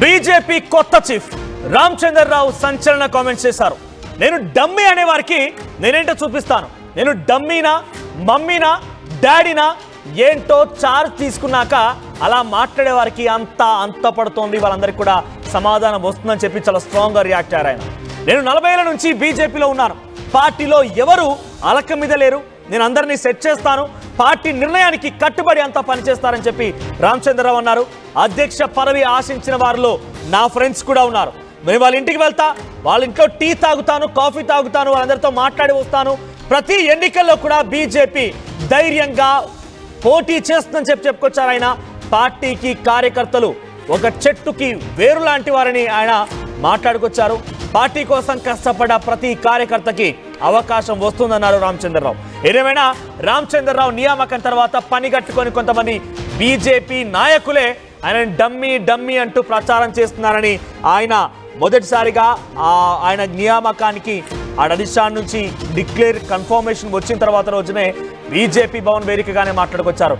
BJP కొత్త chief Ramachandra Rao సంచలన comments చేశారు. నేను డమ్మీ అనే వారికి నేనేంటో చూపిస్తాను. నేను డమ్మీనా, మమ్మీనా, డాడీనా ఏంటో చార్జ్ తీసుకున్నాక అలా మాట్లాడే వారికి అంత పడుతోంది, వాళ్ళందరికీ కూడా సమాధానం వస్తుందని చెప్పి చాలా స్ట్రాంగ్గా రియాక్ట్ అయ్యారు ఆయన. నేను 40 ఏళ్ల నుంచి బీజేపీలో ఉన్నాను. పార్టీలో ఎవరు అలక మీద లేరు. నేను అందరినీ సెట్ చేస్తాను. పార్టీ నిర్ణయానికి కట్టుబడి అంతా పనిచేస్తారని చెప్పి రామచంద్రరావు అన్నారు. అధ్యక్ష పదవి ఆశించిన వారిలో నా ఫ్రెండ్స్ కూడా ఉన్నారు. నేను వాళ్ళ ఇంటికి వెళ్తా, వాళ్ళ ఇంట్లో టీ తాగుతాను, కాఫీ తాగుతాను, వాళ్ళందరితో మాట్లాడి వస్తాను. ప్రతి ఎన్నికల్లో కూడా బీజేపీ ధైర్యంగా పోటీ చేస్తుందని చెప్పుకొచ్చారు ఆయన. పార్టీకి కార్యకర్తలు ఒక చెట్టుకి వేరు లాంటి వారని ఆయన మాట్లాడుకొచ్చారు. పార్టీ కోసం కష్టపడ్డ ప్రతి కార్యకర్తకి అవకాశం వస్తుందన్నారు రామచంద్రరావు. ఏదేమైనా రామచంద్రరావు నియామకం తర్వాత పని కట్టుకొని కొంతమంది బీజేపీ నాయకులే ఆయన డమ్మీ అంటూ ప్రచారం చేస్తున్నారని ఆయన మొదటిసారిగా ఆయన నియామకానికి అధిష్టానం నుంచి డిక్లేర్ కన్ఫర్మేషన్ వచ్చిన తర్వాత రోజునే బీజేపీ భవన్ వేదికగానే మాట్లాడుకొచ్చారు.